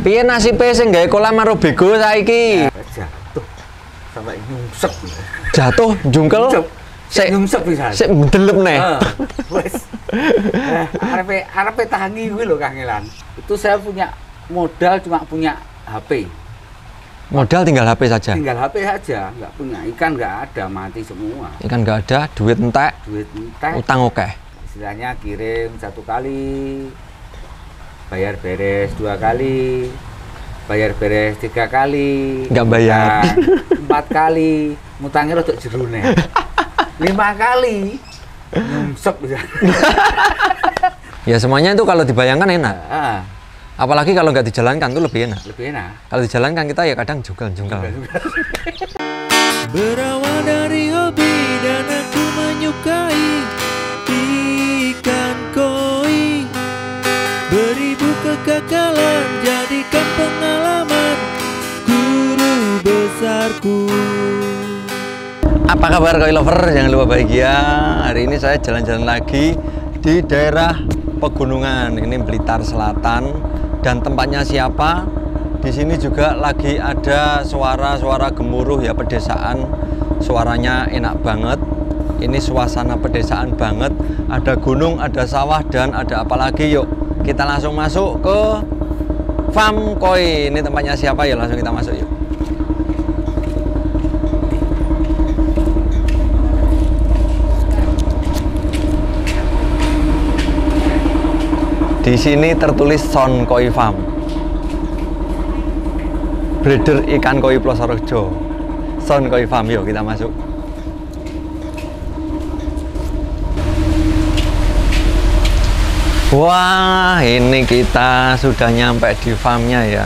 Piye nasibe sing gawe kolam karo bego saiki? Jatuh sampai nyungsep. Jatuh jungkel. Sik nyungsep pisan. Sik mendelep neh. Wes. Arepe tangi kuwi lho kangelan. Itu saya punya modal cuma punya HP. Modal tinggal HP saja. Tinggal HP saja, nggak punya ikan, nggak ada, mati semua. Ikan nggak ada, duit entek. Duit entek. Utang oke. Istilahnya kirim 1 kali, bayar beres 2 kali, bayar beres 3 kali, nggak bayar 4 kali, ngutangnya rodok jerone. 5 kali nyungsep bisa. Ya semuanya itu kalau dibayangkan enak. Apalagi kalau nggak dijalankan tuh lebih enak. Lebih enak. Kalau dijalankan kita ya kadang jungkel-jungkel. Berawal dari hobi dan aku menyukai ikan koi. Beribu kegagalan jadikan pengalaman guru besarku. Apa kabar koi lover? Jangan lupa bahagia. Hari ini saya jalan-jalan lagi di daerah pegunungan. Ini Blitar Selatan. Dan tempatnya siapa? Di sini juga lagi ada suara-suara gemuruh ya, pedesaan. Suaranya enak banget. Ini suasana pedesaan banget. Ada gunung, ada sawah, dan ada apa lagi? Yuk kita langsung masuk ke farm koi. Ini tempatnya siapa ya? Langsung kita masuk yuk. Di sini tertulis Son Koi Farm, breeder ikan koi Plosorejo. Son Koi Farm, yuk kita masuk. Wah, ini kita sudah nyampe di farmnya ya.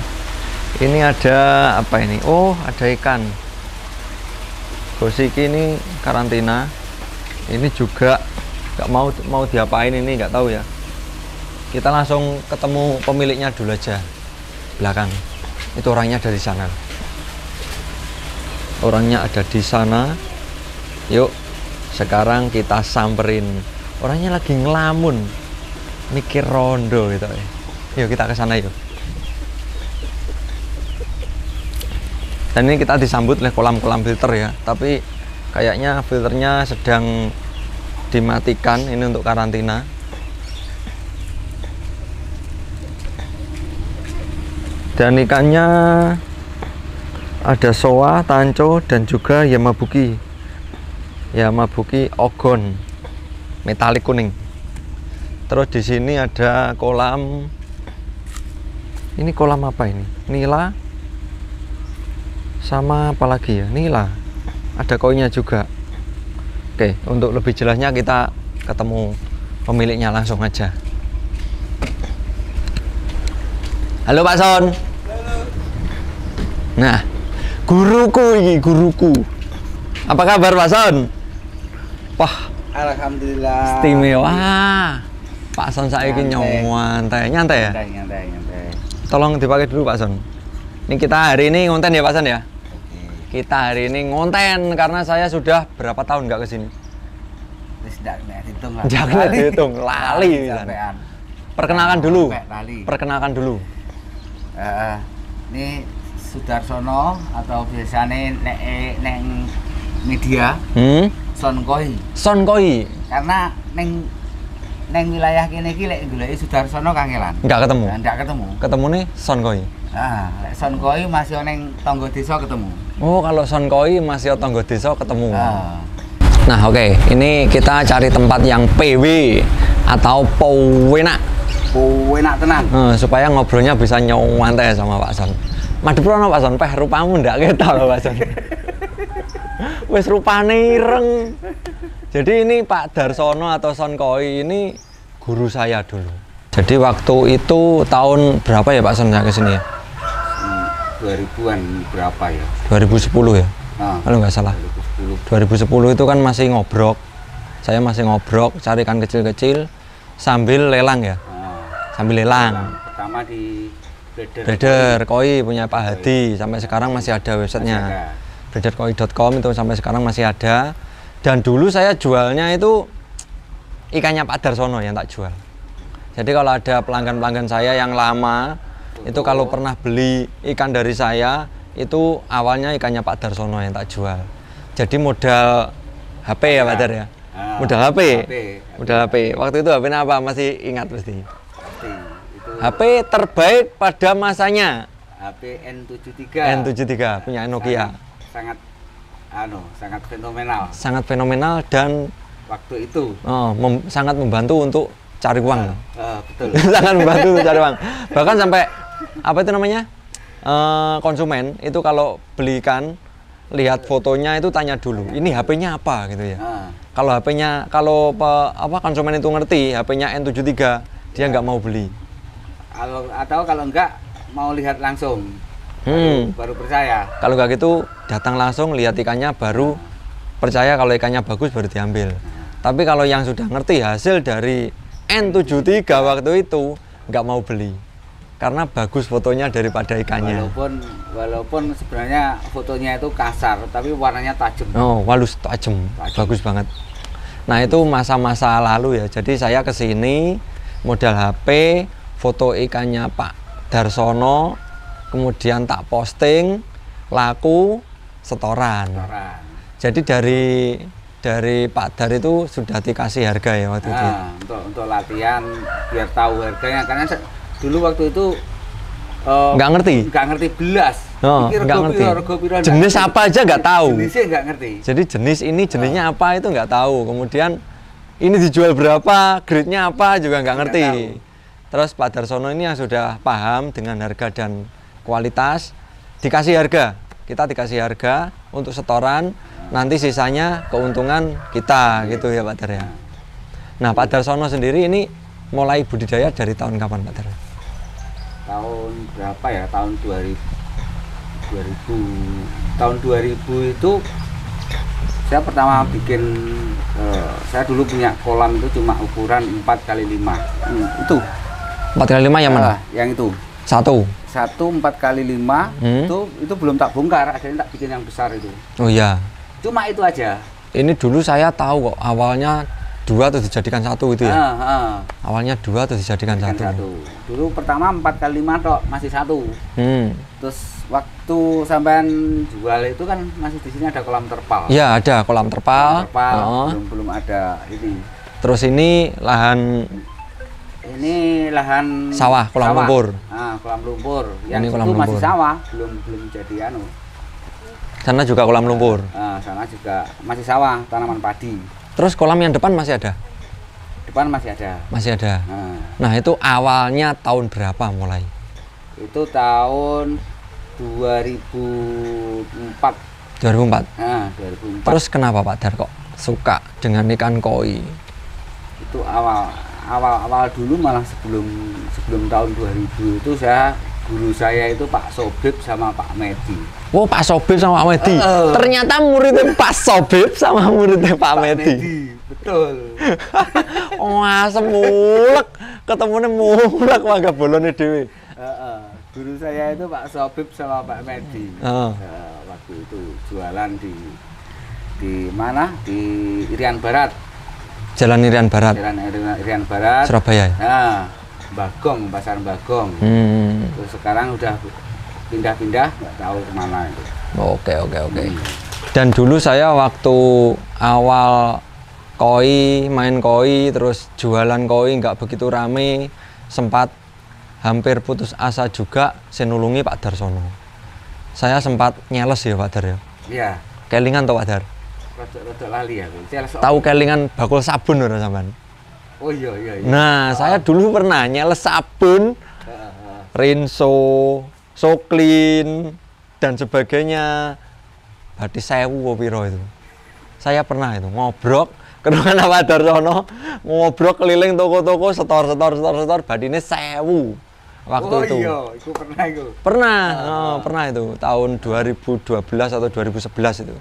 Ini ada apa ini? Oh, ada ikan. Gosiki ini karantina. Ini juga nggak mau diapain ini, nggak tahu ya. Kita langsung ketemu pemiliknya dulu aja, belakang. Itu orangnya ada di sana. Orangnya ada di sana. Yuk, sekarang kita samperin. Orangnya lagi ngelamun, mikir rondo gitu. Yuk kita ke sana yuk. Dan ini kita disambut oleh kolam-kolam filter ya. Tapi kayaknya filternya sedang dimatikan. Ini untuk karantina. Dan ikannya ada soa, tanco, dan juga yamabuki. Yamabuki ogon metalik kuning. Terus di sini ada kolam. Ini kolam apa ini? Nila. Sama apa lagi ya? Nila. Ada koinya juga. Oke, untuk lebih jelasnya kita ketemu pemiliknya langsung aja. Halo Pak Son. Nah, guruku ini, guruku. Apa kabar Pak Son? Wah, Alhamdulillah. istimewa. Pak Son saiki nyantai ya? Nyantai. Tolong dipakai dulu Pak Son. Ini kita hari ini ngonten ya Pak Son ya? Oke. Kita hari ini ngonten karena saya sudah berapa tahun nggak kesini? Jangan dihitung, lali. Perkenalkan dulu. Perkenalkan dulu. Ini Sudarsono atau biasanya neng media Son Koi. Son Koi. Karena neng wilayah kene iki lek goleki Sudarsono kangelan. Enggak ketemu. Enggak ketemu. Ketemu nih Son Koi. Lek Son Koi masih neng tonggo desa ketemu. Oh, kalau Son Koi masih tonggo desa ketemu. Nah, oke. Ini kita cari tempat yang PW atau penak. Enak tenan. Supaya ngobrolnya bisa nyantai sama Pak Son. Madep rono Pak Son, peh rupamu ndak ketok lho Pak Son. Wis rupane ireng. Jadi ini Pak Darsono atau Son Koi ini guru saya dulu. Jadi waktu itu tahun berapa ya Pak Son saya kesini ya? 2000-an berapa ya? 2010 ya? Kalau nggak salah. 2010 itu kan masih ngobrok. Saya masih ngobrok, cari ikan kecil-kecil sambil lelang ya. Sambil lelang. Pertama di breeder koi punya Pak Hadi, sampai sekarang masih ada websitenya. breederkoi.com itu sampai sekarang masih ada. Dan dulu saya jualnya itu ikannya Pak Darsono yang tak jual. Jadi kalau ada pelanggan-pelanggan saya yang lama Itu kalau pernah beli ikan dari saya, itu awalnya ikannya Pak Darsono yang tak jual. Jadi modal HP ya Pak Dar ya? Modal HP? Modal HP. Waktu itu HP-nya apa? Masih ingat pasti? Itu HP terbaik pada masanya. HP N73. N73 punya Nokia. Sangat fenomenal. Sangat fenomenal dan Waktu itu. Sangat membantu untuk cari uang. Betul. Sangat membantu untuk cari uang. Bahkan sampai apa itu namanya? Konsumen itu kalau beli ikan, lihat fotonya itu tanya dulu, ini HP-nya apa gitu ya. Kalau HP-nya, kalau konsumen itu ngerti HP-nya N73, dia nggak mau beli. Atau kalau enggak mau lihat langsung, baru percaya. Kalau nggak gitu, datang langsung lihat ikannya baru percaya, kalau ikannya bagus baru diambil. Tapi kalau yang sudah ngerti hasil dari N73 waktu itu nggak mau beli. Karena bagus fotonya daripada ikannya. Walaupun sebenarnya fotonya itu kasar, tapi warnanya tajam. Halus tajam, bagus banget. Nah itu masa-masa lalu ya. Jadi saya kesini modal HP, foto ikannya Pak Darsono, kemudian tak posting, laku, setoran. Jadi dari Pak Dar itu sudah dikasih harga ya waktu itu. Untuk latihan biar tahu harganya, karena dulu waktu itu nggak ngerti belas. Nggak ngerti. Jenis apa aja nggak tahu. Jenisnya nggak ngerti. Jadi jenisnya apa itu nggak tahu. Kemudian ini dijual berapa, grade-nya apa juga nggak ngerti. Terus Pak Darsono ini yang sudah paham dengan harga dan kualitas, dikasih harga. Kita dikasih harga untuk setoran, nanti sisanya keuntungan kita gitu ya Pak Dar ya. Nah Pak Darsono sendiri ini mulai budidaya dari tahun kapan Pak Dar? Tahun berapa ya? Tahun 2000. Tahun 2000 itu saya pertama bikin, saya dulu punya kolam itu cuma ukuran 4x5. Itu 4x5 yang mana? Yang itu. Satu 4x5 itu belum tak bongkar, akhirnya tak bikin yang besar itu. Oh iya. Cuma itu aja. Ini dulu saya tahu kok, awalnya 2 atau dijadikan 1 itu ya? Awalnya 2 atau dijadikan 1. Dulu pertama 4x5 tok, masih 1. Terus waktu sampean jual itu kan masih di sini ada kolam terpal. Iya ada kolam terpal. Belum ada ini. Terus ini lahan sawah, kolam lumpur. Kolam lumpur. Yang ini itu kolam masih lumpur. sawah, belum jadi anu. Sana juga kolam lumpur. Sana juga masih sawah, tanaman padi. Terus kolam yang depan masih ada? Depan masih ada. Masih ada. Nah itu awalnya tahun berapa mulai? Itu tahun 2004. 2004. 2004. Terus kenapa Pak Dar kok suka dengan ikan koi? Itu awal dulu, malah sebelum tahun 2000 itu guru saya itu Pak Sobib sama Pak Medi. Oh Pak Sobib sama Pak Medi. Ternyata muridnya Pak Sobib sama muridnya Pak Medi. Betul. Wah semulek, ketemunya mulek warga bolone dhewe. Guru saya itu Pak Sobib sama Pak Medi. Waktu itu jualan di mana? Di Irian Barat. Jalan Irian Barat. Irian Barat. Surabaya. Bagong, pasar Bagong. Terus sekarang udah pindah-pindah, nggak tahu kemana itu. Oke. Dan dulu saya waktu awal main koi, terus jualan koi nggak begitu rame, sempat hampir putus asa juga, saya nulungi Pak Darsono. Saya sempat nyeles ya Pak Dar ya. Iya. Kelingan toh Pak Dar. Rada lali ya. Tahu kelingan bakul sabun ora sampean? Oh iya. Nah, saya dulu pernah nyeles sabun, Rinso, Soklin, dan sebagainya. Berarti 1000 piro itu. Saya pernah itu ngobrok ke rumah Pak Darsono, ngobrok keliling toko-toko, setor, badine 1000 waktu itu. Oh iya, itu pernah itu. Pernah itu tahun 2012 atau 2011 itu.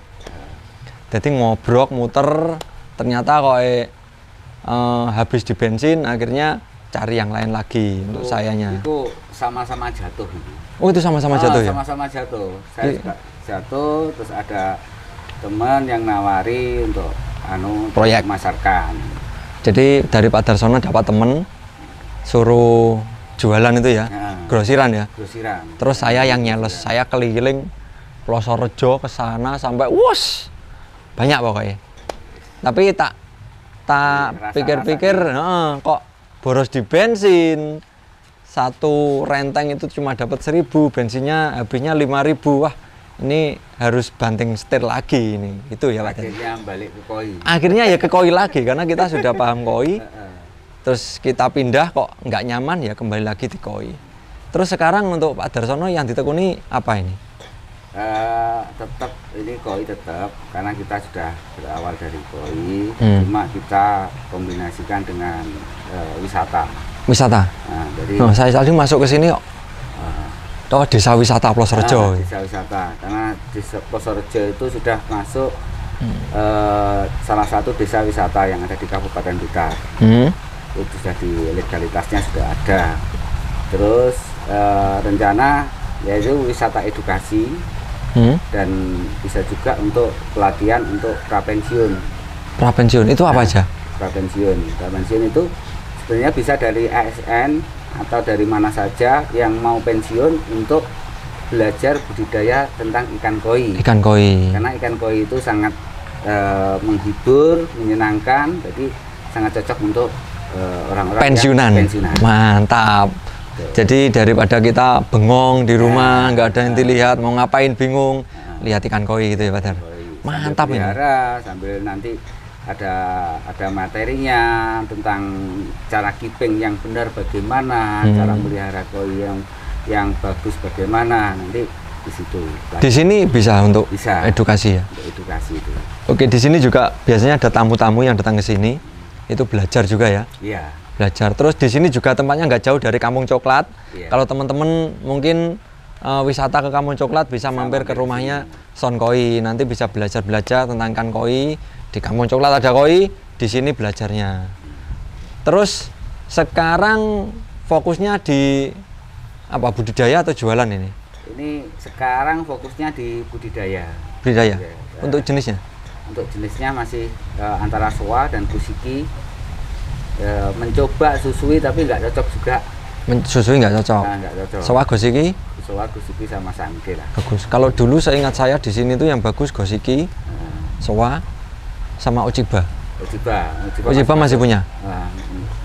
Jadi ngobrok muter, ternyata kok habis di bensin, akhirnya cari yang lain lagi untuk sayanya. Itu sama-sama jatuh. Oh itu sama-sama jatuh ya? Sama-sama jatuh. Saya juga jatuh, terus ada teman yang nawari untuk proyek memasarkan. Jadi dari Pak Darsono dapat temen suruh jualan itu ya? grosiran ya. Grosiran. Terus saya yang nyales, saya keliling Plosorejo ke sana sampai wus banyak pokoknya. Tapi tak pikir-pikir, kok boros di bensin. Satu renteng itu cuma dapat 1.000, bensinnya habisnya 5.000. Wah, ini harus banting setir lagi ini. Itu ya Pak. Akhirnya balik ke koi. Akhirnya ya ke koi lagi karena kita sudah paham koi. Terus kita pindah kok nggak nyaman ya kembali lagi di koi. Terus sekarang untuk Pak Darsono yang ditekuni apa ini? Tetap ini koi tetap karena kita sudah berawal dari koi, cuma kita kombinasikan dengan wisata. Wisata. Nah, jadi saya tadi masuk ke sini kok. Desa wisata Plosorejo. Desa wisata karena desa Plosorejo itu sudah masuk salah satu desa wisata yang ada di Kabupaten Blitar. Itu sudah di legalitasnya sudah ada. Terus rencana yaitu wisata edukasi. Dan bisa juga untuk pelatihan untuk prapensiun. Prapensiun itu apa aja? Prapensiun itu sebenarnya bisa dari ASN atau dari mana saja yang mau pensiun untuk belajar budidaya tentang ikan koi. Ikan koi. Karena ikan koi itu sangat menghibur, menyenangkan, jadi sangat cocok untuk orang-orang pensiunan. Mantap. Jadi daripada kita bengong di rumah, nggak ada yang dilihat, mau ngapain bingung, lihat ikan koi gitu ya Pak Dar. Mantap ini. Sambil nanti ada materinya tentang cara keeping yang benar bagaimana, cara melihara koi yang bagus bagaimana, nanti di situ. Di sini bisa untuk edukasi ya. Untuk edukasi itu. Oke, di sini juga biasanya ada tamu-tamu yang datang ke sini, itu belajar juga ya. Iya. Belajar. Terus di sini juga tempatnya nggak jauh dari Kampung Coklat. Kalau teman-teman mungkin wisata ke Kampung Coklat bisa mampir ke rumahnya Son Koi. Nanti bisa belajar tentang ikan koi. Di Kampung Coklat ada koi, di sini belajarnya. Terus sekarang fokusnya di apa, budidaya atau jualan ini? Ini sekarang fokusnya di budidaya. Budidaya. Untuk jenisnya? Untuk jenisnya masih antara soa dan kusiki. Mencoba susui tapi nggak cocok juga. Susui nggak cocok. Nah, nggak cocok. Soa gosiki? Soa gosiki sama sangke lah. Bagus. Kalau dulu saya ingat saya di sini tuh yang bagus gosiki, soa, sama Ochiba. Ochiba masih punya.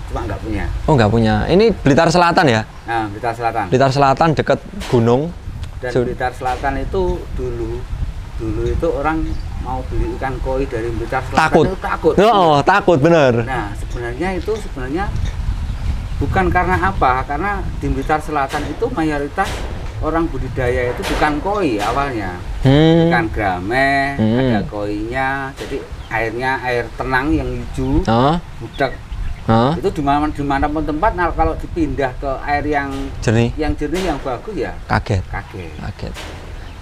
Cuma nggak punya. Oh nggak punya. Ini Blitar Selatan ya? Nah, Blitar Selatan. Blitar Selatan dekat gunung. Dan Blitar Selatan itu dulu itu orang mau beli ikan koi dari Blitar Selatan itu takut. Oh, takut bener. Nah, sebenarnya bukan karena apa? Karena di Blitar Selatan itu mayoritas orang budidaya itu bukan koi awalnya. Ikan grame, ada koinya. Jadi airnya air tenang yang hijau, budak. Itu dimanapun tempat. Nah, kalau dipindah ke air yang jernih, yang bagus ya kaget.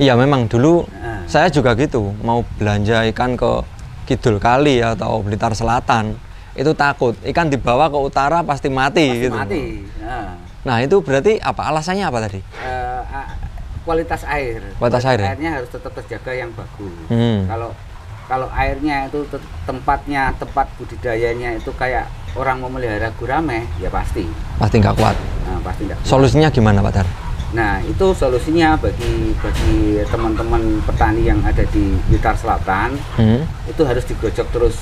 Iya memang dulu saya juga gitu, mau belanja ikan ke Kidul Kali atau Blitar Selatan itu takut ikan dibawa ke utara pasti mati gitu. Nah itu berarti apa, alasannya apa tadi? Kualitas air. Airnya harus tetap terjaga yang bagus. Kalau airnya itu tempat budidayanya itu kayak orang memelihara gurame, ya pasti nggak kuat. Pasti nggak kuat. Solusinya gimana Pak Dar? Nah itu solusinya bagi teman-teman petani yang ada di Blitar Selatan, itu harus digocok terus.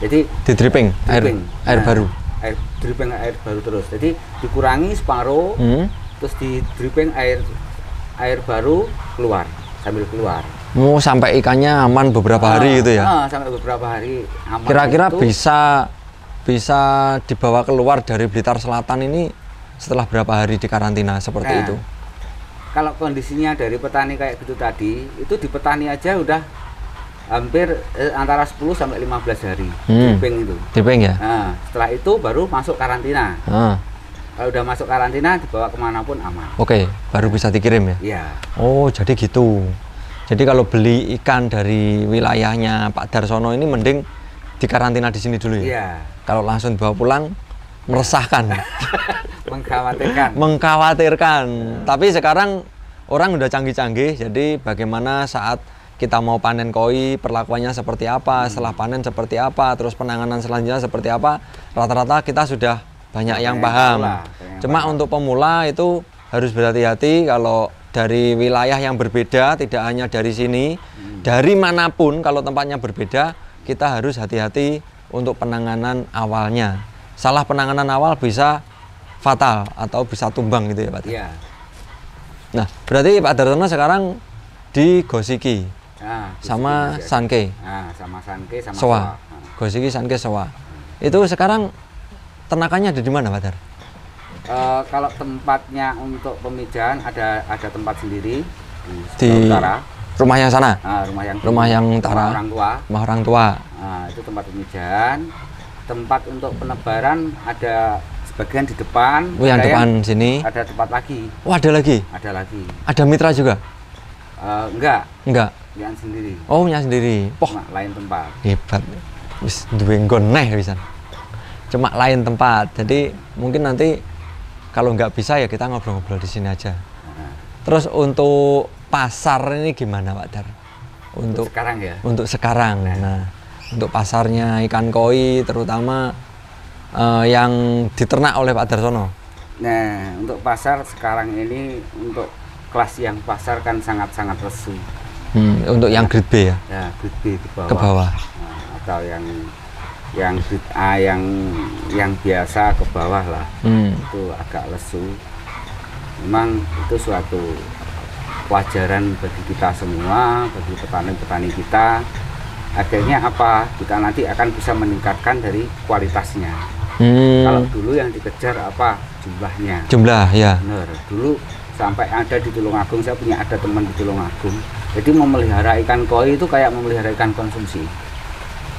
Jadi di dripping air baru. Dripping air baru terus. Jadi dikurangi separuh, terus di dripping air baru sambil keluar. Mau sampai ikannya aman beberapa hari gitu ya? Sampai beberapa hari aman. Kira-kira bisa dibawa keluar dari Blitar Selatan ini setelah berapa hari di karantina seperti itu? Kalau kondisinya dari petani kayak gitu tadi, itu di petani aja udah hampir antara 10 sampai 15 hari dripping itu. Dripping ya? Nah, setelah itu baru masuk karantina. Kalau udah masuk karantina dibawa kemanapun aman. Oke, baru bisa dikirim ya? Iya. Oh, jadi gitu. Jadi kalau beli ikan dari wilayahnya Pak Darsono ini mending dikarantina di sini dulu ya? Iya. Kalau langsung bawa pulang meresahkan. Mengkhawatirkan. Tapi sekarang orang udah canggih-canggih, jadi bagaimana saat kita mau panen koi, perlakuannya seperti apa, setelah panen seperti apa, terus penanganan selanjutnya seperti apa, rata-rata kita sudah banyak yang paham. Cuma untuk pemula itu harus berhati-hati kalau dari wilayah yang berbeda, tidak hanya dari sini, dari manapun kalau tempatnya berbeda, kita harus hati-hati untuk penanganan awalnya. Salah penanganan awal bisa fatal atau bisa tumbang gitu ya Pak. Iya. Nah, berarti Pak Dartono sekarang di Gosiki sama Sanke. Sama Sanke sama Soa. Soa. Gosiki, Sanke, Soa. Itu sekarang tenakannya ada di mana Pak Dar? Kalau tempatnya untuk pemijahan ada tempat sendiri Di utara. rumah yang sana? Rumah yang utara. orang tua. Rumah orang tua. Itu tempat pemijahan. Tempat untuk penebaran ada sebagian di depan. Oh, yang depan sini. Ada tempat lagi. Oh, ada lagi? Ada lagi. Ada mitra juga? Enggak. Enggak. Yang sendiri. Oh, punya sendiri. Cuma lain tempat. Hebat. Wis duwe nggon neh pisan. Cuma lain tempat. Jadi mungkin nanti kalau nggak bisa ya kita ngobrol-ngobrol di sini aja. Terus untuk pasar ini gimana Pak Dar? Untuk sekarang ya? Untuk sekarang. Nah, untuk pasarnya ikan koi terutama yang diternak oleh Pak Dartono. Nah, untuk pasar sekarang ini untuk kelas yang pasar kan sangat-sangat lesu. Untuk yang grade B ya? Ya, grade B ke bawah. Atau yang grade A yang biasa ke bawah lah. Itu agak lesu. Memang itu suatu pelajaran bagi kita semua, bagi petani-petani kita. Akhirnya apa? Kita nanti akan bisa meningkatkan dari kualitasnya. Kalau dulu yang dikejar apa? Jumlahnya. Jumlah ya. Benar. Dulu sampai ada di Tulungagung, saya punya ada teman di Tulungagung. Jadi memelihara ikan koi itu kayak memelihara ikan konsumsi.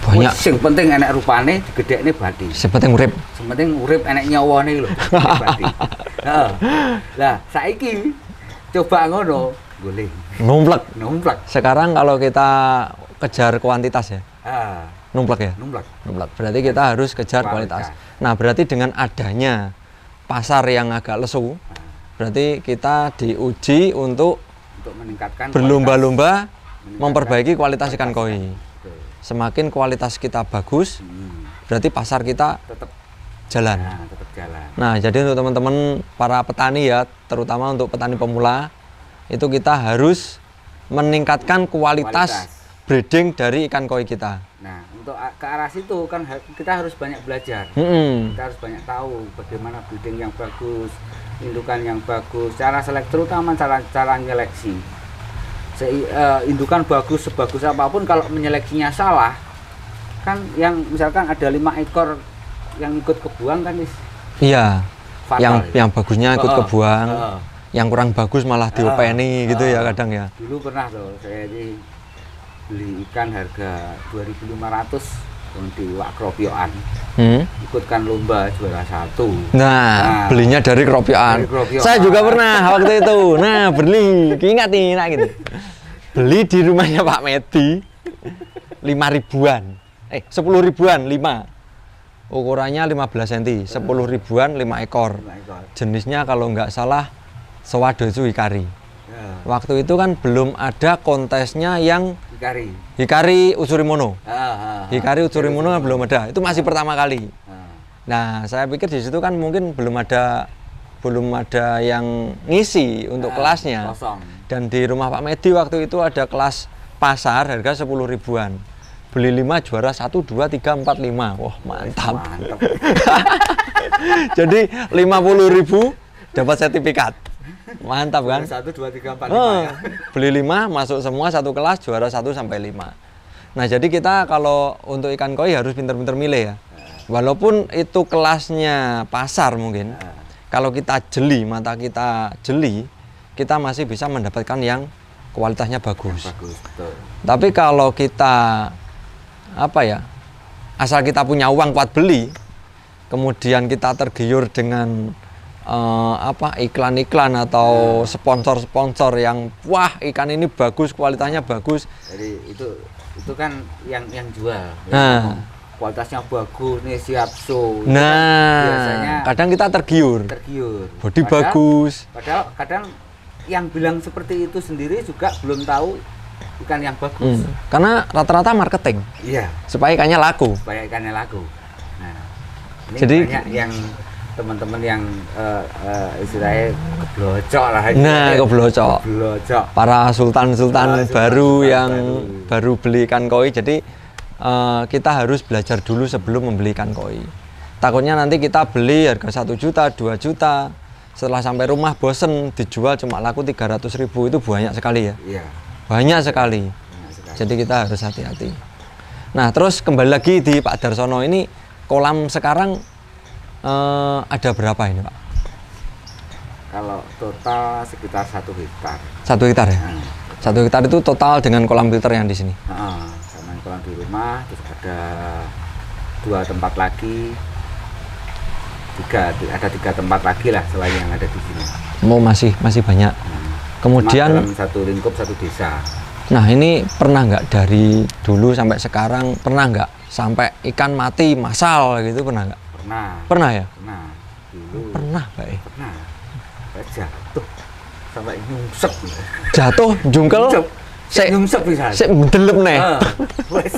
Banyak. Yang penting enak rupane, digedekne bathi. Sepenting urip. Sepenting urip enak nyawane lho, bathi. Lah, saiki coba ngono, boleh. Numplek. Sekarang kalau kita kejar kuantitas ya. Numplek ya? Numplek. Berarti kita harus kejar kualitas. Nah, berarti dengan adanya pasar yang agak lesu, berarti kita diuji untuk meningkatkan berlomba-lomba memperbaiki kualitas ikan koi. Semakin kualitas kita bagus, berarti pasar kita tetap jalan. Nah, jadi untuk teman-teman para petani ya, terutama untuk petani pemula, itu kita harus meningkatkan kualitas breeding dari ikan koi kita. Nah, untuk ke arah situ kan kita harus banyak belajar. Kita harus banyak tahu bagaimana breeding yang bagus, indukan yang bagus, cara seleksi, terutama cara nyeleksi. Indukan bagus sebagus apapun kalau menyeleksinya salah, kan yang misalkan ada 5 ekor yang ikut kebuang kan iya, yang bagusnya ikut kebuang, yang kurang bagus malah diopeni gitu ya kadang ya. Dulu pernah tuh saya beli ikan harga 2.500 di Wak Kropioan, ikutkan lomba juara 1. Nah, belinya dari Kropioan. Saya juga pernah waktu itu. Nah, beli, ingat nih, nah gitu. Beli di rumahnya Pak Medi 5 ribuan, 10 ribuan 5. Ukurannya 15 cm, 10 ribuan 5 ekor. Jenisnya kalau nggak salah Sewadoju Hikari. Waktu itu kan belum ada kontesnya yang Hikari Utsuri-mono. Hikari Utsuri-mono belum ada. Itu masih pertama kali. Nah, saya pikir di situ kan mungkin belum ada yang ngisi untuk kelasnya. Dan di rumah Pak Medi waktu itu ada kelas pasar harga 10 ribuan. Beli 5 juara 1, 2, 3, 4, 5. Wah, mantap. Jadi 50.000 dapat sertifikat. Mantap kan? 1, 2, 3, 4, 5 ya. Beli 5 masuk semua satu kelas juara 1 sampai 5. Nah, jadi kita kalau untuk ikan koi harus pinter-pinter milih ya. Walaupun itu kelasnya pasar mungkin. Kalau kita jeli, mata kita jeli, kita masih bisa mendapatkan yang kualitasnya bagus. Betul. Tapi kalau kita asal kita punya uang buat beli, kemudian kita tergiur dengan iklan-iklan atau sponsor-sponsor yang wah ikan ini bagus, kualitasnya bagus. Jadi itu kan yang jual. Nah, kualitasnya bagus nih, siap show. Nah, biasanya kadang kita tergiur. Bodi bagus. Padahal kadang yang bilang seperti itu sendiri juga belum tahu ikan yang bagus. Karena rata-rata marketing. Iya. Supaya ikannya laku. Nah, ini jadi banyak yang teman-teman yang istilahnya keblocok lah. Nah, keblocok. Para sultan-sultan baru yang baru beli ikan koi. Jadi kita harus belajar dulu sebelum membeli ikan koi. Takutnya nanti kita beli harga 1 juta, 2 juta. Setelah sampai rumah bosen, dijual cuma laku 300.000. Itu banyak sekali ya. Iya. Banyak sekali. Jadi kita harus hati-hati. Nah, terus kembali lagi di Pak Darsono ini, kolam sekarang ada berapa ini, Pak? Kalau total sekitar 1 hektar. 1 hektar ya? 1 hektar itu total dengan kolam filter yang di sini? Sama kolam di rumah, terus ada 2 tempat lagi. Ada 3 tempat lagi lah selain yang ada di sini. Masih banyak. Kemudian dalam 1 lingkup 1 desa. Nah, ini pernah nggak dari dulu sampai sekarang, pernah nggak sampai ikan mati massal gitu, pernah nggak? Pernah ya? Pernah. Dulu. Pernah, Pak. Pernah. Jatuh sampai nyungsep. Jatuh, jungkel. Nyungsep bisa. Sik ndelep nih. Wes.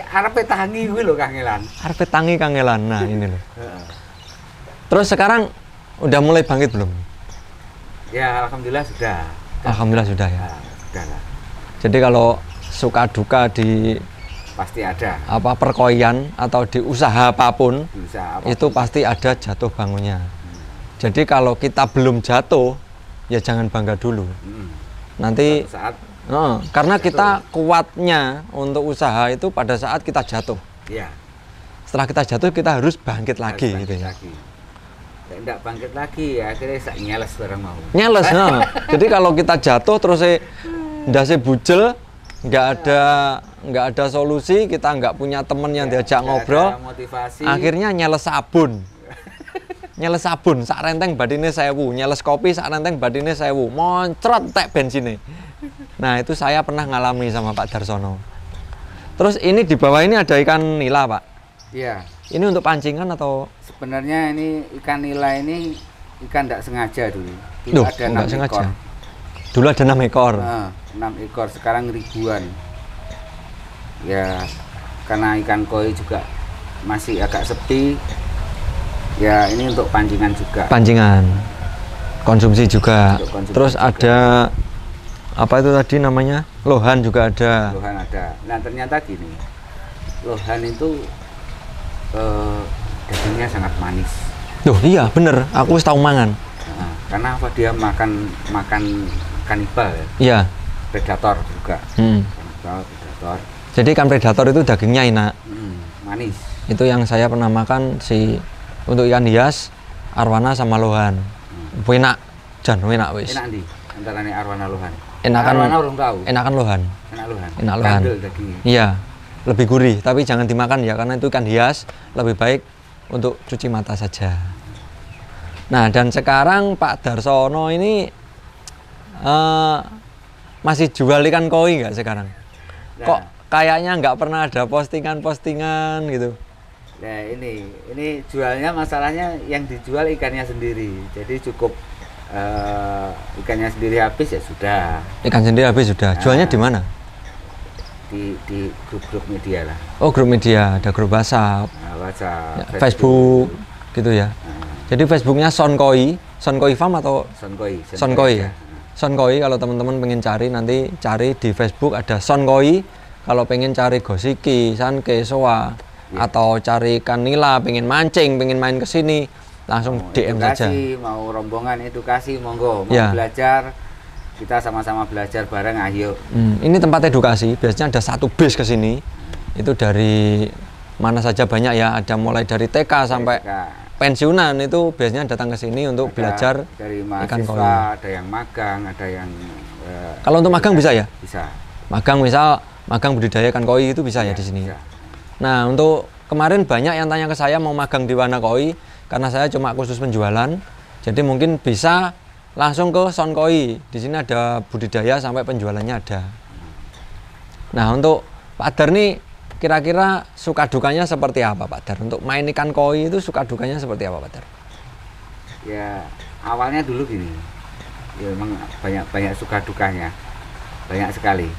Arepe tangi kuwi lho kangelan. Arepe tangi kangelan. Nah, ini loh. Terus sekarang udah mulai bangkit belum? Ya, alhamdulillah sudah. Alhamdulillah sudah ya. Sudah lah. Jadi kalau suka duka di pasti ada perkoian atau di usaha apapun, itu pasti ada jatuh bangunnya. Jadi kalau kita belum jatuh ya jangan bangga dulu. Nanti saat karena jatuh. Kita kuatnya untuk usaha itu pada saat kita jatuh. Iya. Setelah kita jatuh kita harus bangkit lagi gitu ya. Tidak bangkit lagi ya, akhirnya nyeles barang mau. Nyeles, Jadi kalau kita jatuh terus ndase bujel, nggak ada solusi, kita nggak punya temen yang diajak ngobrol, akhirnya nyeles sabun. Nyeles sabun, sak renteng badine 1000, nyeles kopi sak renteng badine 1000, moncrot tek bensine. Nah, itu saya pernah ngalami sama Pak Darsono. Terus ini di bawah ini ada ikan nila, Pak. Iya. Ini untuk pancingan atau? Sebenarnya ini ikan nila ini ikan tidak sengaja dulu. Dulu ada 6 ekor. Dulu ada 6 ekor. 6 ekor, sekarang ribuan. Ya, karena ikan koi juga masih agak sepi. Ya, ini untuk pancingan juga. Pancingan. Konsumsi juga. Terus juga ada apa itu tadi namanya? Lohan juga ada. Lohan ada. Nah, ternyata gini. Lohan itu dagingnya sangat manis. Duh, iya bener, aku tahu mangan. Karena apa, dia makan kanibal ya. Iya. Predator juga. Predator. Jadi ikan predator itu dagingnya enak. Manis. Itu yang saya pernah makan untuk ikan hias, arwana sama lohan. Enak, jan enak wis. Enak di antara arwana lohan. Arwana belum tahu. Enakan lohan. Enak lohan. Iya. Lebih gurih, tapi jangan dimakan ya, karena itu ikan hias, lebih baik untuk cuci mata saja. Nah, dan sekarang Pak Darsono ini masih jual ikan koi nggak sekarang? Nah, kok kayaknya nggak pernah ada postingan-postingan gitu? Nah, ini jualnya, masalahnya yang dijual ikannya sendiri, jadi cukup ikannya sendiri habis ya sudah. Ikan sendiri habis sudah. Jualnya di mana? Di grup-grup media lah. Oh, grup media, ada grup WhatsApp, WhatsApp, ya, Facebook gitu ya. Jadi Facebooknya Sonkoi Farm atau Sonkoi ya. Sonkoi, kalau teman-teman pengen cari, nanti cari di Facebook ada Sonkoi. Kalau pengen cari gosiki, sanke, soa, atau cari ikan nila, pengen mancing, pengen main ke sini, langsung DM saja. Mau rombongan edukasi, monggo. Mau belajar, kita sama-sama belajar bareng, ayo. Ini tempat edukasi, biasanya ada 1 base ke sini. Itu dari mana saja banyak ya, ada mulai dari TK sampai pensiunan, itu biasanya datang ke sini untuk belajar dari ikan koi. Ada yang magang, ada yang kalau untuk magang bisa ya? Bisa. Magang, misal magang budidaya ikan koi itu bisa ya di sini. Bisa. Nah, untuk kemarin banyak yang tanya ke saya mau magang di Wana Koi, karena saya cuma khusus penjualan. Jadi mungkin bisa langsung ke Sonkoi. Di sini ada budidaya sampai penjualannya ada. Nah, untuk Pak Dar nih kira-kira suka dukanya seperti apa, Pak Dar? Untuk main ikan koi itu suka dukanya seperti apa, Pak Dar? Ya, awalnya dulu gini. Ya memang banyak suka dukanya. Banyak sekali.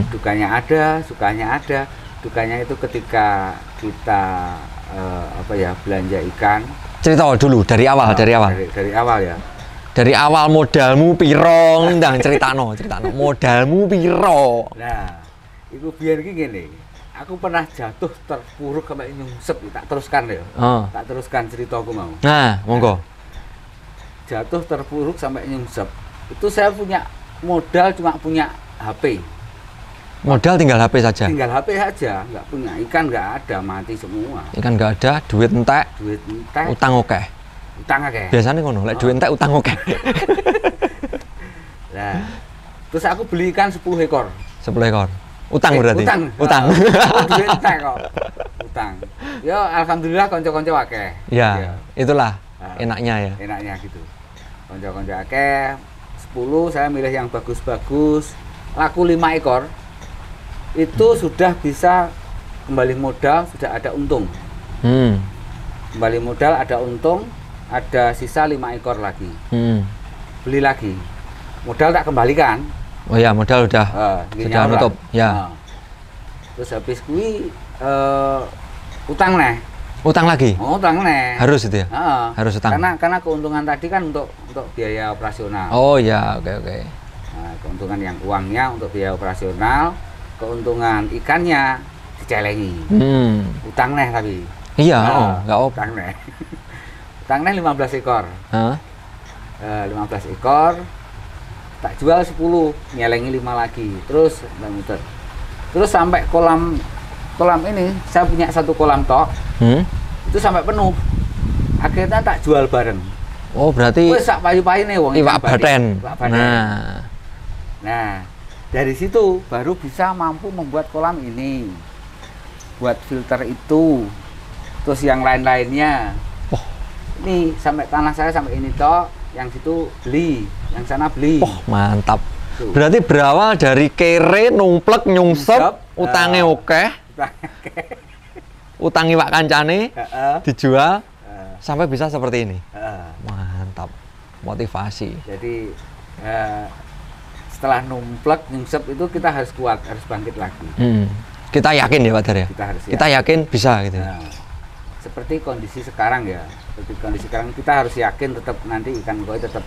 Dukanya ada, sukanya ada. Dukanya itu ketika kita apa ya, belanja ikan. Cerita dulu dari awal, dari awal. Dari awal ya. Dari awal modalmu piro, ndang ceritano. Modalmu piro. Nah, itu biar gini. Aku pernah jatuh terpuruk sampai nyungsep, tak teruskan ya. Tak teruskan ceritaku mau. Nah, monggo. Jatuh terpuruk sampai nyungsep. Itu saya punya modal cuma punya HP. Modal tinggal HP saja. Tinggal HP saja, nggak punya ikan, nggak ada, mati semua. Ikan nggak ada, duit entek. Duit entek. Utang oke. Utang akeh. Biasanya ngono, lek duit entek utang oke. Nah, terus aku beli ikan 10 ekor. 10 ekor. Utang berarti. Utang. Duit entek kok. Utang. Ya alhamdulillah konco-konco akeh. Ya, itulah enaknya ya. Enaknya gitu. Konco-konco akeh. 10 saya milih yang bagus-bagus. Laku 5 ekor. Itu sudah bisa kembali modal, sudah ada untung. Kembali modal, ada untung, ada sisa 5 ekor lagi. Beli lagi. Modal tak kembalikan. Oh ya, modal sudah nutup. Ya. Terus habis kui utang nih. Utang lagi? Oh, utang nih. Harus itu ya? Harus utang. Karena keuntungan tadi kan untuk biaya operasional. Oh ya, oke. Nah, keuntungan yang uangnya untuk biaya operasional, keuntungan ikannya dicelengi. Utang nih tapi. Iya, nggak apa. Utang nih. Utang nih 15 ekor. 15 ekor. Tak jual 10, nyelengi 5 lagi. Terus muter. Terus sampai kolam ini, saya punya 1 kolam tok. Itu sampai penuh. Akhirnya tak jual bareng. Oh, berarti wis sak payu-payune wong iwak baten. Nah, dari situ baru bisa mampu membuat kolam ini. Buat filter itu. Terus yang lain-lainnya. Ini sampai tanah saya sampai ini tok, yang situ beli, yang sana beli. Mantap. Tuh. Berarti berawal dari kere, numplek, nyungsep, utangnya oke. Utang iwak kancane, dijual, sampai bisa seperti ini. Mantap. Motivasi. Jadi setelah numplek, nyungsep itu kita harus kuat, harus bangkit lagi. Kita yakin ya Pak Dar ya? Kita yakin bisa gitu. Seperti kondisi sekarang ya. Seperti kondisi sekarang kita harus yakin tetap nanti ikan koi tetap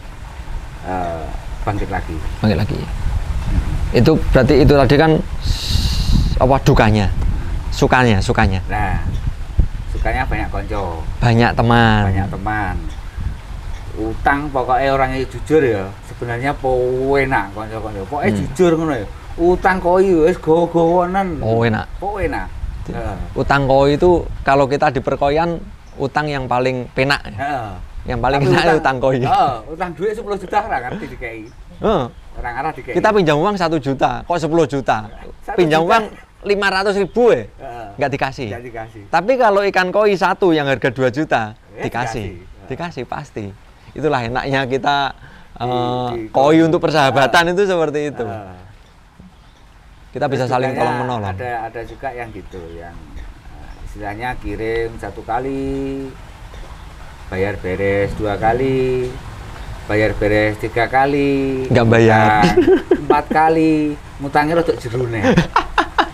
bangkit lagi. Bangkit lagi. Itu berarti itu tadi kan apa dukanya? Sukanya. Nah, sukanya banyak konco. Banyak teman. Utang pokoknya orangnya jujur ya. Sebenarnya enak konco-konco. Pokoknya jujur ngono ya. Utang koi wis go-gowonen. Enak. Utang koi itu kalau kita di perkoian utang yang paling penak. Yang paling enak utang koi. Utang duit 10 juta kan dikei. Orang arah dikei. Kita pinjam uang 1 juta, kok 10 juta. Pinjam uang 500.000 ya? Nggak dikasih. Tapi kalau ikan koi 1 yang harga 2 juta, dikasih pasti. Itulah enaknya kita koi untuk persahabatan itu seperti itu. Kita bisa saling tolong menolong. Ada juga yang gitu, yang istilahnya kirim 1 kali, bayar beres 2 kali, bayar beres 3 kali, nggak bayar 4 kali, ngutangnya rodok jerune.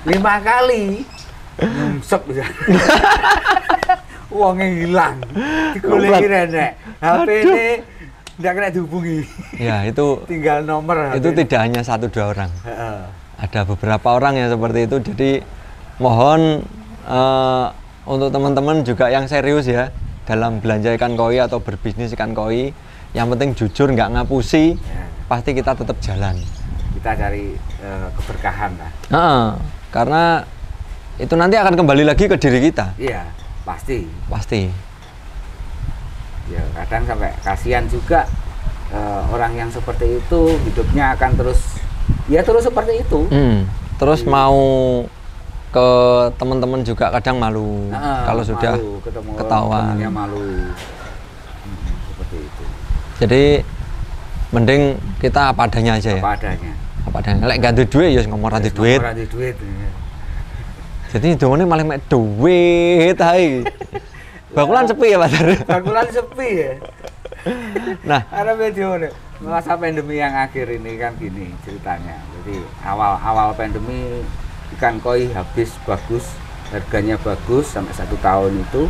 5 kali nyungsep bisa. Uangnya hilang, dikulirin nenek. HP ini tidak kena dihubungi. Ya itu tinggal nomor. Itu tidak hanya 1-2 orang. Ada beberapa orang yang seperti itu. Jadi mohon untuk teman-teman juga yang serius ya dalam belanja ikan koi atau berbisnis ikan koi, yang penting jujur, nggak ngapusi, pasti kita tetap jalan. Kita cari keberkahan lah. Karena itu nanti akan kembali lagi ke diri kita. Iya, pasti. Ya kadang sampai kasihan juga orang yang seperti itu hidupnya akan terus seperti itu. Terus mau ke teman-teman juga kadang malu kalau sudah ketahuan. Malu. Seperti itu. Jadi mending kita apa adanya aja ya. Apa adanya. Lek gak duit ya ngomong ra duit. Jadi dongone malah mek duit ae. Bakulan sepi ya Pak Dar. Bakulan sepi ya. Nah, ada video nih. Masa pandemi yang akhir ini kan gini ceritanya. Jadi awal pandemi ikan koi habis bagus, harganya bagus sampai 1 tahun itu.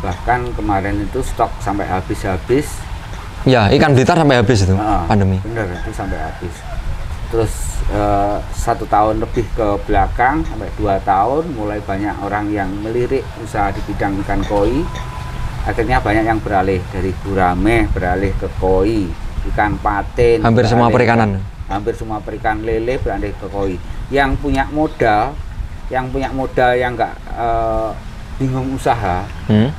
Bahkan kemarin itu stok sampai habis-habis. Ya, ikan Blitar sampai habis itu pandemi. Bener, itu sampai habis. Terus 1 tahun lebih ke belakang sampai 2 tahun mulai banyak orang yang melirik usaha di bidang ikan koi. Akhirnya banyak yang beralih dari gurame, beralih ke koi, ikan patin. Hampir semua perikanan. Hampir semua perikan lele beralih ke koi. Yang punya modal yang nggak bingung usaha,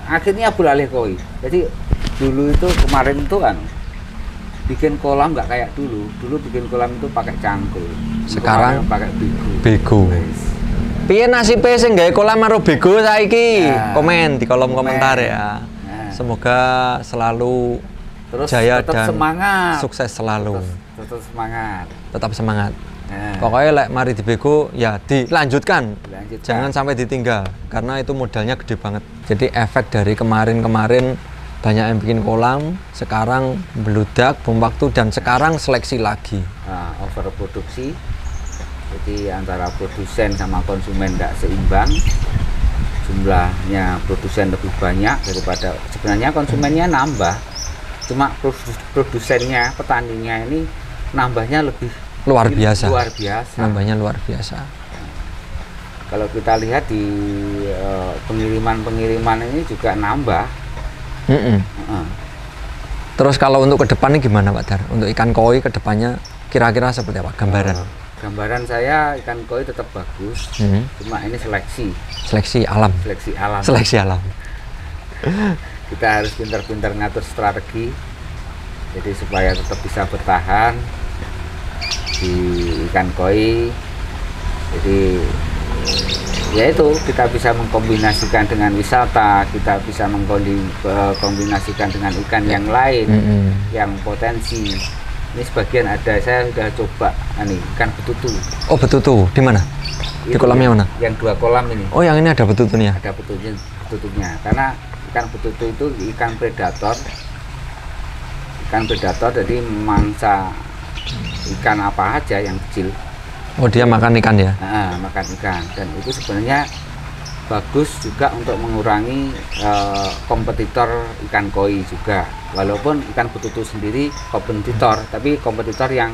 akhirnya beralih koi. Jadi dulu itu kemarin itu kan bikin kolam nggak kayak dulu bikin kolam itu pakai cangkul, sekarang pakai bego. Piye nasibe sing gawe kolam karo bego saiki? Komen di kolom komentar ya. Semoga selalu terus jaya tetap dan semangat, sukses selalu. Tetap semangat. Pokoknya lek mari di bego ya dilanjutkan. Jangan sampai ditinggal karena itu modalnya gede banget. Jadi efek dari kemarin-kemarin banyak yang bikin kolam, sekarang beludak bom waktu dan sekarang seleksi lagi. Overproduksi. Jadi antara produsen sama konsumen tidak seimbang. Jumlahnya produsen lebih banyak daripada sebenarnya konsumennya nambah. Cuma produsennya, petaninya ini nambahnya lebih luar biasa. Nambahnya luar biasa. Kalau kita lihat di pengiriman ini juga nambah. Terus kalau untuk kedepannya gimana Pak Dar? Untuk ikan koi kedepannya kira-kira seperti apa? Gambaran? Gambaran saya ikan koi tetap bagus. Cuma ini seleksi alam. Kita harus pintar-pintar ngatur strategi. Jadi supaya tetap bisa bertahan di ikan koi. Jadi ya itu kita bisa mengkombinasikan dengan wisata, kita bisa mengkombinasikan dengan ikan yang lain yang potensi. Ini sebagian ada, saya sudah coba ikan betutu. Oh betutu, di mana? Di kolamnya mana? Yang 2 kolam ini. Oh yang ini ada betutunya? Ada betutunya, karena ikan betutu itu ikan predator. Ikan predator jadi mangsa ikan apa aja yang kecil. Oh dia makan ikan ya? Makan ikan, dan itu sebenarnya bagus juga untuk mengurangi kompetitor ikan koi juga. Walaupun ikan betutu sendiri kompetitor, tapi kompetitor yang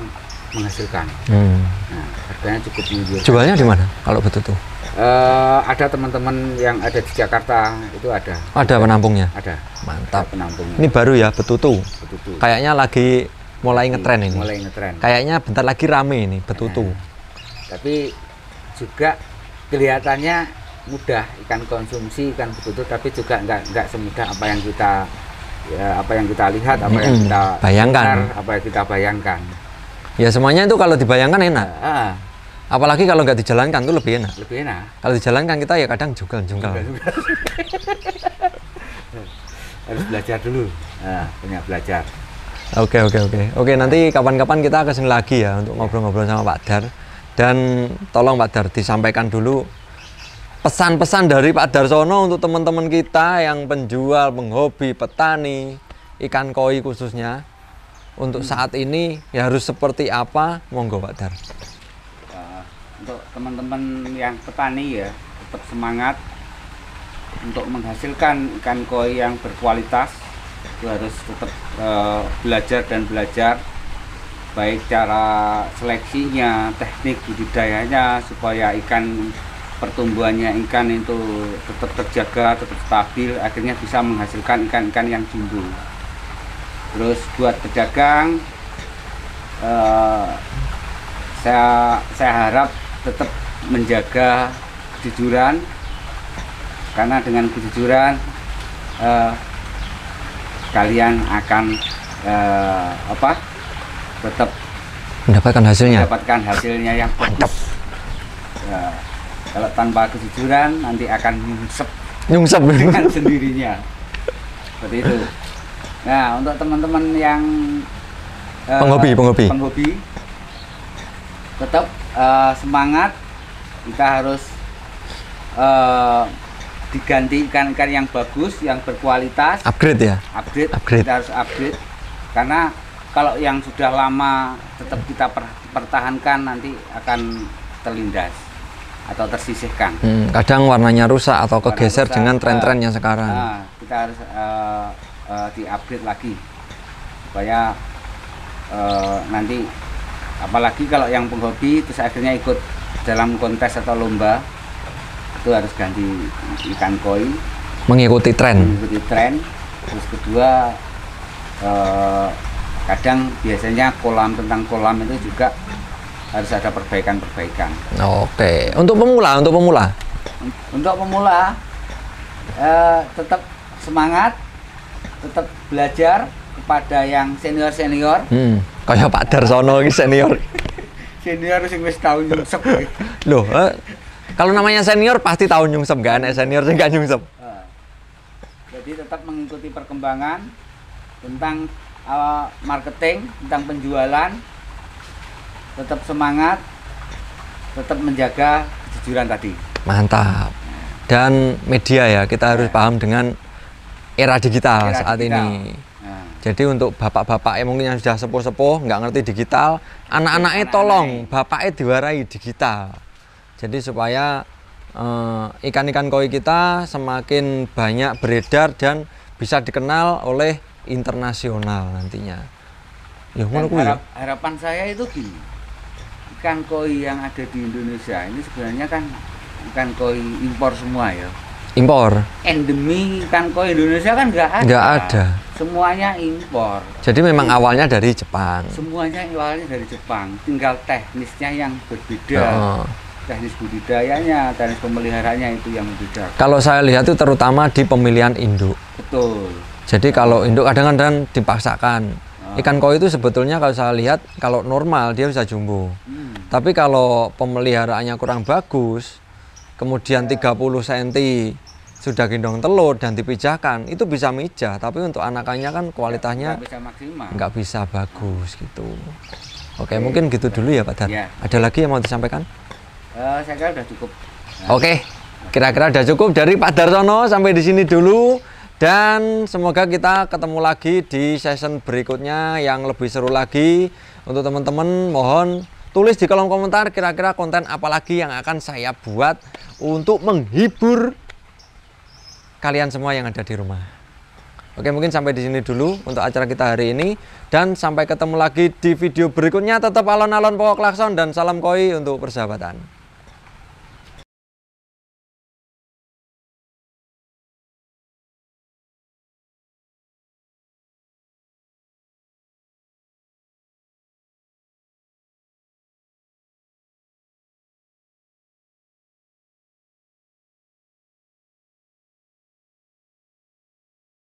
menghasilkan. Nah, harganya cukup menggiurkan. Jualnya di mana kalau betutu? Ada teman-teman yang ada di Jakarta itu ada. Ada penampungnya? Ada. Mantap. Ada penampungnya. Ini baru ya betutu. Kayaknya lagi mulai ngetren ini. Mulai ngetren. Kayaknya bentar lagi rame ini betutu. Tapi juga kelihatannya mudah ikan konsumsi ikan betutu, tapi juga nggak semudah apa yang kita lihat, apa yang kita bayangkan, apa yang kita bayangkan. Ya semuanya itu kalau dibayangkan enak. Apalagi kalau nggak dijalankan tuh lebih enak. Lebih enak. Kalau dijalankan kita ya kadang jungkal. Harus belajar dulu. Banyak belajar. Oke, nanti kapan-kapan kita kesini lagi ya untuk ngobrol-ngobrol sama Pak Dar. Dan tolong Pak Dar disampaikan dulu pesan-pesan dari Pak Darsono untuk teman-teman kita yang penjual, penghobi, petani ikan koi khususnya untuk saat ini ya harus seperti apa, monggo Pak Dar. Untuk teman-teman yang petani ya tetap semangat untuk menghasilkan ikan koi yang berkualitas. Itu harus tetap belajar baik cara seleksinya, teknik budidayanya, supaya pertumbuhannya ikan itu tetap terjaga, tetap stabil, akhirnya bisa menghasilkan ikan-ikan yang jumbo. Terus buat pedagang, saya harap tetap menjaga kejujuran, karena dengan kejujuran kalian akan tetap mendapatkan hasilnya yang bagus. Ya, kalau tanpa kejujuran nanti akan nyungsep dengan sendirinya. Seperti itu. Nah, untuk teman-teman yang penghobi tetap semangat. Kita harus diganti ikan-ikan yang bagus, yang berkualitas. Upgrade ya? Upgrade. Kita harus upgrade. Karena kalau yang sudah lama tetap kita pertahankan nanti akan terlindas. atau tersisihkan. Kadang warnanya rusak atau kegeser rusak, dengan tren-tren yang sekarang. Kita harus di-upgrade lagi supaya nanti, apalagi kalau yang penghobi terus akhirnya ikut dalam kontes atau lomba, itu harus ganti ikan koi, mengikuti tren. Terus kedua, kadang biasanya tentang kolam itu juga harus ada perbaikan-perbaikan. Oke, untuk pemula tetap semangat, tetap belajar kepada yang senior. Kayak Pak Darsono ini senior. Senior sing wis tau nyungsep. Loh, kalau namanya senior pasti tahu nyungsep, nggak ada senior sih nggak nyungsep. Jadi tetap mengikuti perkembangan tentang marketing, tentang penjualan. Tetap semangat, tetap menjaga kejujuran tadi. Mantap. Dan media ya, kita harus paham dengan era digital saat ini. Jadi untuk bapak-bapak yang mungkin yang sudah sepuh-sepuh nggak ngerti digital, anak-anaknya tolong bapaknya diwarai digital. Jadi supaya ikan-ikan koi kita semakin banyak beredar dan bisa dikenal oleh internasional nantinya. Ya, harapan saya itu gini, ikan koi yang ada di Indonesia ini sebenarnya kan ikan koi impor semua ya. Impor. Endemi ikan koi Indonesia kan nggak ada. Semuanya impor. Jadi memang awalnya dari Jepang. Semuanya awalnya dari Jepang. Tinggal teknisnya yang berbeda. Teknis budidayanya, teknis pemeliharaannya itu yang berbeda. Kalau saya lihat itu terutama di pemilihan induk. Betul. Jadi kalau induk kadang-kadang dipaksakan. Ikan koi itu sebetulnya kalau saya lihat kalau normal dia bisa jumbo. Tapi kalau pemeliharaannya kurang bagus, kemudian 30 cm sudah gendong telur dan dipijahkan, itu bisa mijah. Tapi untuk anakannya kan kualitasnya nggak bisa bagus gitu. Oke, mungkin gitu dulu ya Pak Dar. Ya. Ada lagi yang mau disampaikan? Saya kira sudah cukup. Oke, kira-kira udah cukup dari Pak Darsono sampai di sini dulu. Dan semoga kita ketemu lagi di season berikutnya yang lebih seru lagi. Untuk teman-teman mohon tulis di kolom komentar kira-kira konten apa lagi yang akan saya buat untuk menghibur kalian semua yang ada di rumah. Oke, mungkin sampai di sini dulu untuk acara kita hari ini. Dan sampai ketemu lagi di video berikutnya. Tetap alon-alon pokok klakson dan salam koi untuk persahabatan.